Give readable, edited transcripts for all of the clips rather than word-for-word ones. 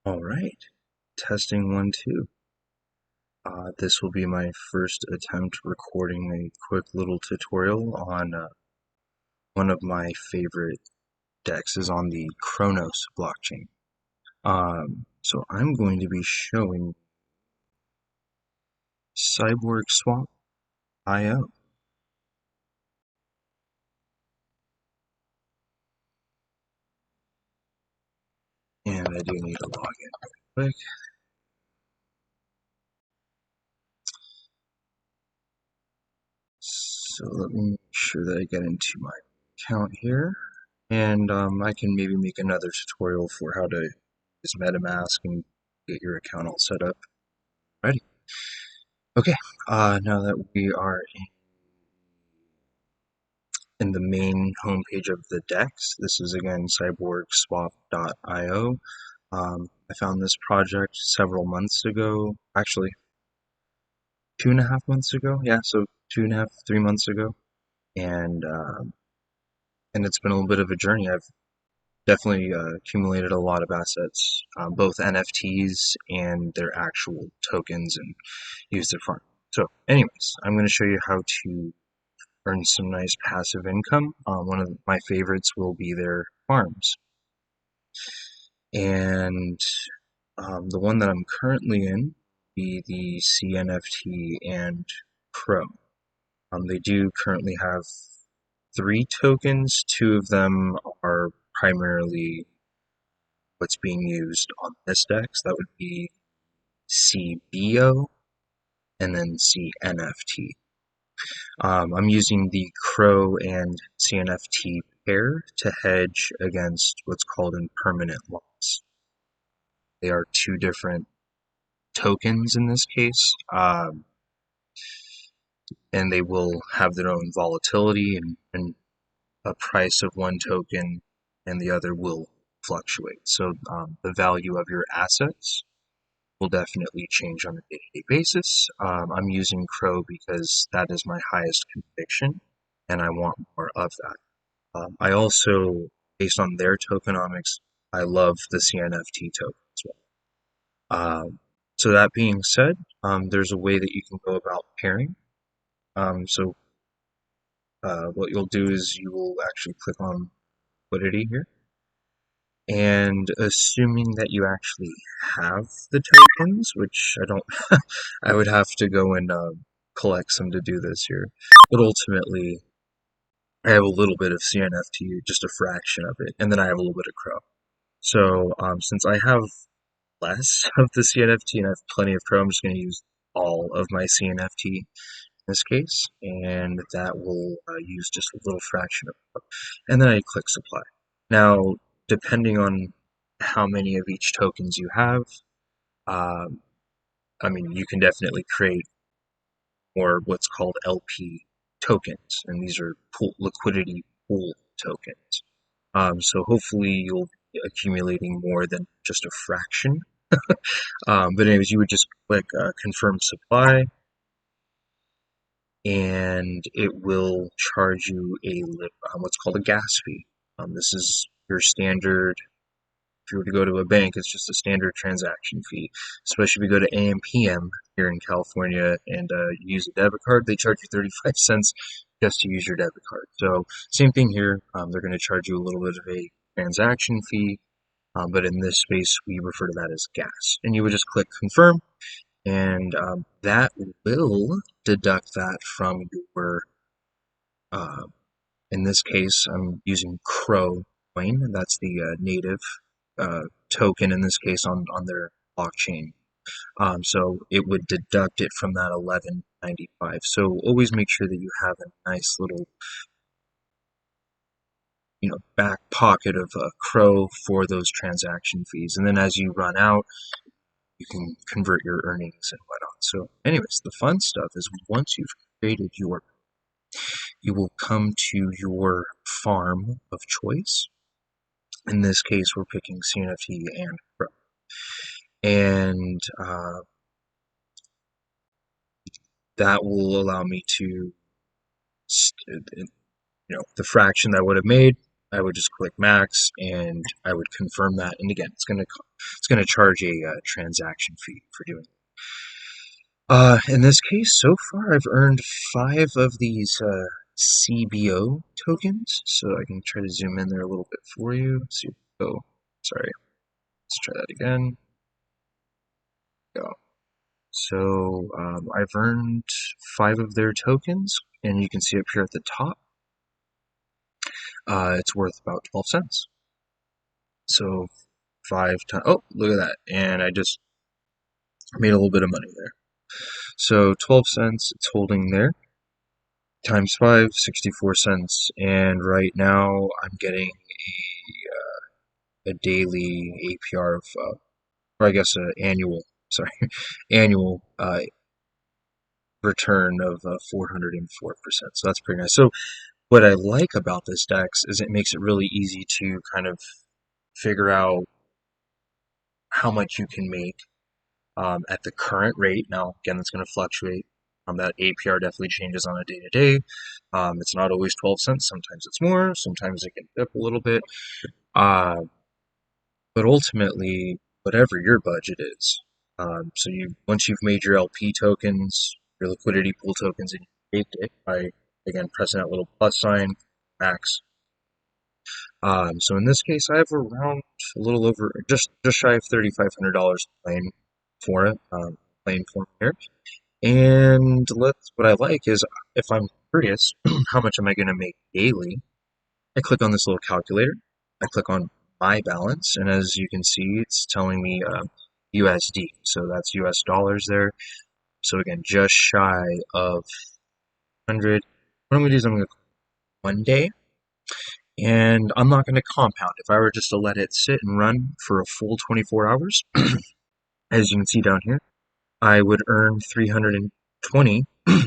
All right, testing 1 2. This will be my first attempt recording a quick little tutorial on one of my favorite DEXs is on the CRONOS blockchain. So I'm going to be showing CyborgSwap IO. And I do need to log in real quick. So let me make sure that I get into my account here. And I can maybe make another tutorial for how to use MetaMask and get your account all set up. Ready? Okay, now that we are in the main homepage of the DEX, this is again cyborgswap.io. I found this project several months ago, actually 2.5 months ago. Yeah, so 2.5, 3 months ago, and it's been a little bit of a journey. I've definitely accumulated a lot of assets, both NFTs and their actual tokens, and used it for. So, anyways, I'm going to show you how to earn some nice passive income. One of my favorites will be their farms. And the one that I'm currently in be the CNFT and Pro. They do currently have 3 tokens. 2 of them are primarily what's being used on this DEX. That would be CBO and then CNFT. I'm using the CRO and CNFT pair to hedge against what's called impermanent loss. They are 2 different tokens in this case, and they will have their own volatility, and a price of one token and the other will fluctuate. So the value of your assets will definitely change on a day-to-day basis. I'm using CRO because that is my highest conviction, and I want more of that. I also, based on their tokenomics, I love the CNFT token as well. So that being said, there's a way that you can go about pairing. So what you'll do is you will actually click on liquidity here, and assuming that you actually have the tokens, which I don't, I would have to go and collect some to do this here, but ultimately I have a little bit of CNFT, just a fraction of it, and then I have a little bit of CRO. So since I have less of the CNFT and I have plenty of CRO, I'm just going to use all of my CNFT in this case, and that will use just a little fraction of CRO. And then I click supply. Now, depending on how many of each tokens you have, um, I mean, you can definitely create more what's called LP tokens, and these are liquidity pool tokens. So hopefully you'll be accumulating more than just a fraction. But anyways, you would just click confirm supply, and it will charge you what's called a gas fee. This is your standard. If you were to go to a bank, it's just a standard transaction fee. Especially if you go to AMPM here in California and use a debit card, they charge you 35 cents just to use your debit card. So same thing here. They're going to charge you a little bit of a transaction fee, but in this space, we refer to that as gas. And you would just click confirm, and that will deduct that from your, uh, in this case, I'm using CRO coin. That's the native token in this case on their blockchain. So it would deduct it from that 11.95. So always make sure that you have a nice little, back pocket of CRO for those transaction fees. And then as you run out, you can convert your earnings and whatnot. So anyways, the fun stuff is once you've created you will come to your farm of choice. In this case, we're picking CNFT and CRO. And that will allow me to, the fraction that I would have made, I would just click max and I would confirm that. And again, it's gonna charge a transaction fee for doing it. In this case, so far I've earned 5 of these CBO tokens. So I can try to zoom in there a little bit for you. See, oh, sorry. Let's try that again. Go. So I've earned 5 of their tokens, and you can see up here at the top, it's worth about 12 cents. So 5 times, oh, look at that. And I just made a little bit of money there. So 12 cents, it's holding there, times 5, 64 cents. And right now I'm getting a daily APR of, or I guess annual, sorry, annual return of 404%. So that's pretty nice. So what I like about this DEX is it makes it really easy to kind of figure out how much you can make at the current rate. Now, again, that's going to fluctuate. That APR definitely changes on a day-to-day. It's not always 12 cents. Sometimes it's more. Sometimes it can dip a little bit. Uh, but ultimately, whatever your budget is. So once you've made your LP tokens, your liquidity pool tokens, and you baked it by, again, pressing that little plus sign, max. So in this case, I have around a little over, just shy of $3,500 playing for it, playing for here. And what I like is, if I'm curious, how much am I going to make daily? I click on this little calculator. I click on my balance, and as you can see, it's telling me USD. So that's US dollars there. So again, just shy of 100. What I'm going to do is I'm going to click 1 day. And I'm not going to compound. If I were just to let it sit and run for a full 24 hours, as you can see down here, I would earn 320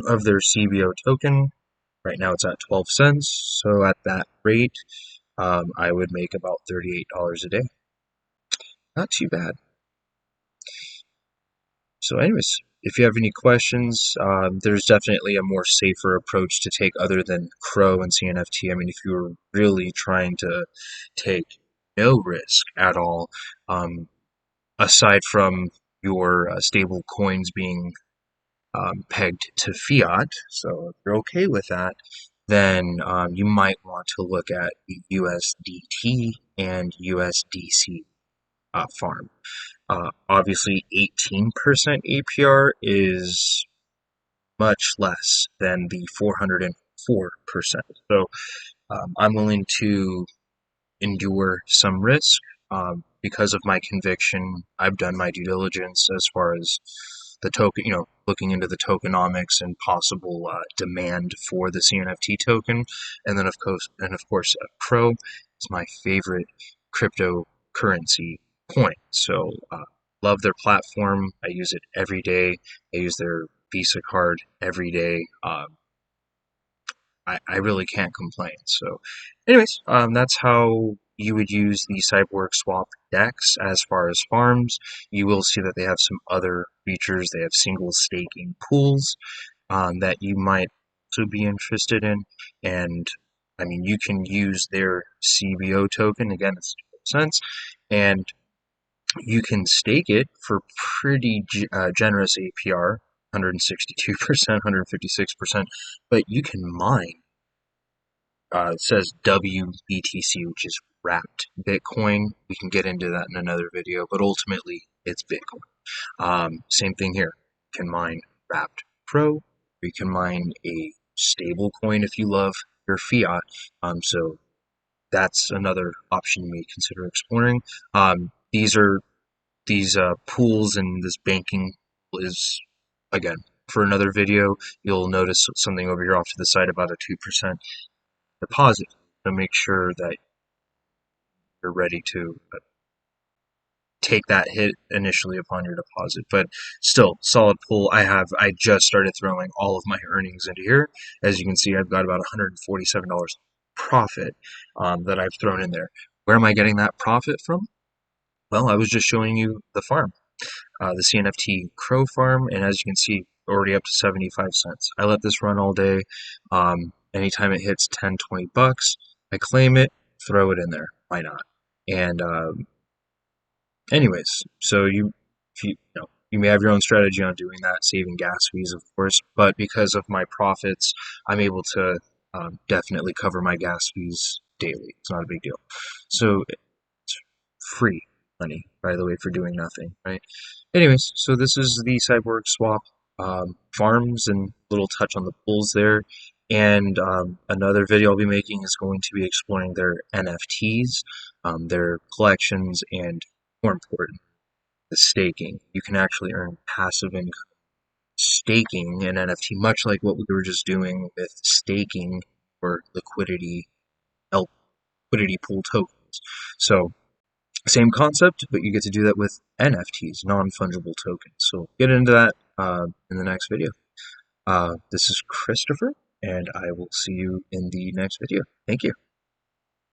of their CBO token. Right now it's at 12 cents. So at that rate, I would make about $38 a day. Not too bad. So anyways, if you have any questions, there's definitely a more safer approach to take other than CRO and CNFT. I mean, if you were really trying to take no risk at all, aside from your stable coins being pegged to fiat, so if you're okay with that, then you might want to look at the USDT and USDC farm. Obviously, 18% APR is much less than the 404%. So I'm willing to endure some risk because of my conviction. I've done my due diligence as far as the token, looking into the tokenomics and possible demand for the CNFT token, and then of course, CRO is my favorite cryptocurrency coin. So love their platform. I use it every day. I use their Visa card every day. I really can't complain. So, anyways, that's how you would use the CyborgSwap DEX as far as farms. You will see that they have some other features. They have single staking pools that you might also be interested in. And I mean, you can use their CBO token. Again, it's 12 cents. And you can stake it for pretty generous APR, 162%, 156%, but you can mine. It says WBTC, which is wrapped Bitcoin. We can get into that in another video, but ultimately it's Bitcoin. Same thing here. You can mine wrapped Pro. You can mine a stable coin if you love your fiat. So that's another option you may consider exploring. These pools and this banking is, again, for another video. You'll notice something over here off to the side about a 2% deposit. So make sure that you're ready to take that hit initially upon your deposit. But still, solid pool. I just started throwing all of my earnings into here. As you can see, I've got about $147 profit that I've thrown in there. Where am I getting that profit from? Well, I was just showing you the farm, the CNFT Crow farm, and as you can see, already up to 75 cents. I let this run all day. Anytime it hits 10, 20 bucks, I claim it, throw it in there. Why not? And anyways, so you may have your own strategy on doing that, saving gas fees, of course, but because of my profits, I'm able to definitely cover my gas fees daily. It's not a big deal. So it's free money, by the way, for doing nothing, right? Anyways, so this is the CyborgSwap farms and little touch on the bulls there. And another video I'll be making is going to be exploring their NFTs, their collections, and more important, the staking. You can actually earn passive income staking an NFT, much like what we were just doing with staking for liquidity pool tokens. So same concept, but you get to do that with NFTs, non-fungible tokens. So get into that in the next video. This is Christopher, and I will see you in the next video. Thank you.